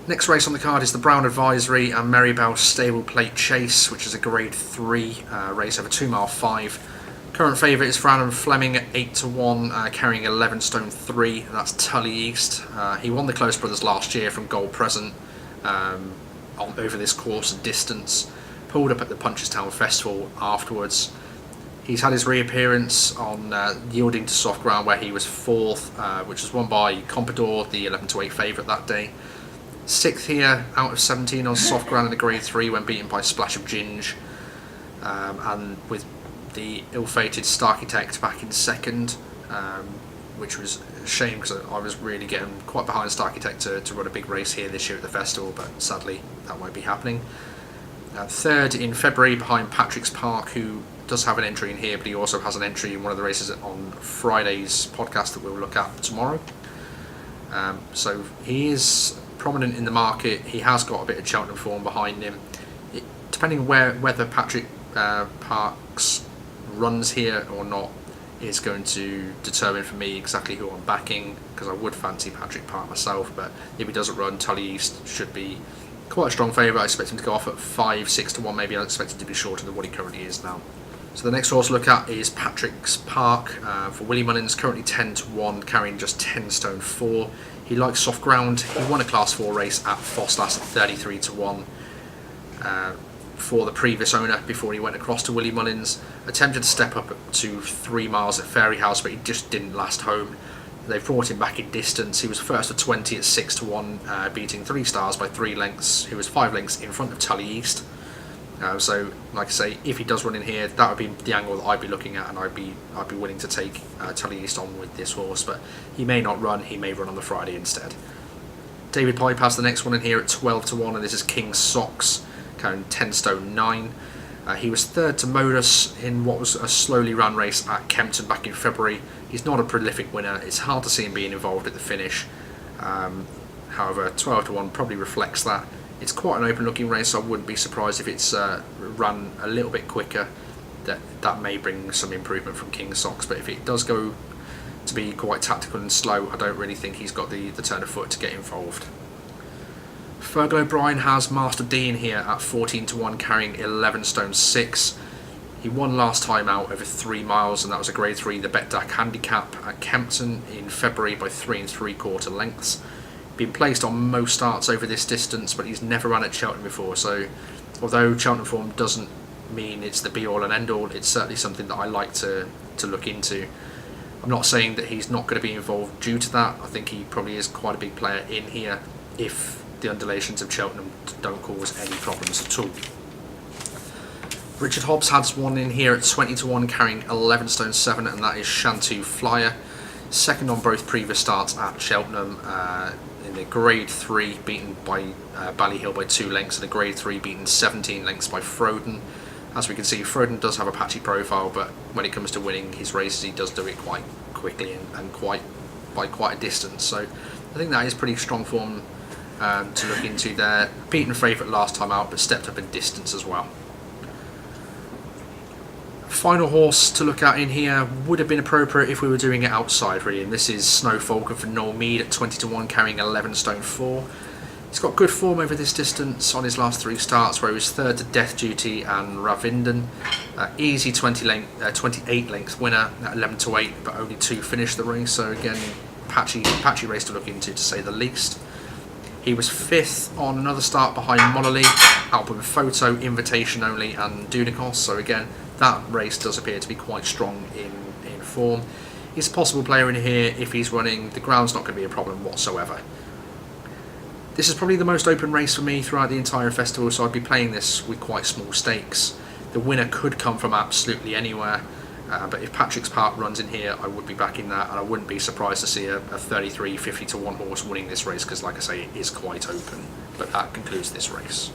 Next race on the card is the Brown Advisory and Merrybell Stable Plate Chase, which is a Grade 3 race over 2 mile 5. Current favourite is Fran Fleming at 8 to 1, carrying 11 stone 3. That's Tully East. He won the Close Brothers last year from Gold Present over this course and distance. Pulled up at the Punters Festival afterwards. He's had his reappearance on Yielding to Soft Ground, where he was 4th, which was won by Comprador, the 11 to 8 favourite that day. 6th here out of 17 on soft ground in the Grade 3 when beaten by Splash of Ginge, and with the ill-fated Starkitect back in 2nd, which was a shame because I was really getting quite behind Starkitect to run a big race here this year at the festival, but sadly that won't be happening. 3rd in February behind Patrick's Park, who does have an entry in here, but he also has an entry in one of the races on Friday's podcast that we'll look at tomorrow. So he is prominent in the market. He has got a bit of Cheltenham form behind him. Depending on whether Patrick Parks runs here or not is going to determine for me exactly who I'm backing, because I would fancy Patrick Park myself, but if he doesn't run, Tully East should be quite a strong favourite. I expect him to go off at 5, 6 to 1 maybe. I expect him to be shorter than what he currently is now. So the next horse to look at is Patrick's Park for Willie Mullins, currently 10 to 1, carrying just 10 stone 4. He likes soft ground. He won a Class 4 race at Fosslas at 33 to 1 for the previous owner before he went across to Willie Mullins. Attempted to step up to 3 miles at Fairyhouse, but he just didn't last home. They brought him back in distance. He was first for 20 at 6 to 1, beating 3 stars by 3 lengths, who was 5 lengths in front of Tully East. So, like I say, if he does run in here, that would be the angle that I'd be looking at, and I'd be willing to take Tully East on with this horse. But he may not run; he may run on the Friday instead. David Pipe has the next one in here at 12 to 1, and this is King's Socks, carrying 10 stone 9. He was 3rd to Modus in what was a slowly run race at Kempton back in February. He's not a prolific winner. It's hard to see him being involved at the finish. However, 12 to 1 probably reflects that. It's quite an open looking race, so I wouldn't be surprised if it's run a little bit quicker. That may bring some improvement from King's Socks, but if it does go to be quite tactical and slow, I don't really think he's got the turn of foot to get involved. Fergal O'Brien has Master D in here at 14 to 1, carrying 11 stone 6. He won last time out over 3 miles, and that was a Grade 3, the Betdaq Handicap at Kempton in February by 3 3/4 lengths. Been placed on most starts over this distance, but he's never run at Cheltenham before, so although Cheltenham form doesn't mean it's the be all and end all, it's certainly something that I like to look into. I'm not saying that he's not going to be involved due to that. I think he probably is quite a big player in here if the undulations of Cheltenham don't cause any problems at all. Richard Hobbs has one in here at 20 to 1, carrying 11 stone 7, and that is Shantou Flyer. 2nd on both previous starts at Cheltenham, in the Grade 3 beaten by Ballyhill by 2 lengths, and a Grade 3 beaten 17 lengths by Frodon. As we can see, Frodon does have a patchy profile, but when it comes to winning his races, he does do it quite quickly and by quite a distance. So I think that is pretty strong form to look into there. Beaten favourite last time out, but stepped up in distance as well. Final horse to look at in here would have been appropriate if we were doing it outside, really, and this is Snow Falcon for Noel Mead at 20 to 1, carrying 11 stone 4. He's got good form over this distance on his last 3 starts, where he was 3rd to Death Duty and Ravinden. Easy 28 length winner at 11 to 8, but only 2 finished the race, so again, patchy race to look into, to say the least. He was 5th on another start behind Monolith, Album Photo, Invitation Only and Dunikos, so again, that race does appear to be quite strong in form. He's a possible player in here if he's running. The ground's not going to be a problem whatsoever. This is probably the most open race for me throughout the entire festival, so I'd be playing this with quite small stakes. The winner could come from absolutely anywhere, but if Patrick's Park runs in here, I would be backing that, and I wouldn't be surprised to see a 33, 50 to 1 horse winning this race, because like I say, it is quite open. But that concludes this race.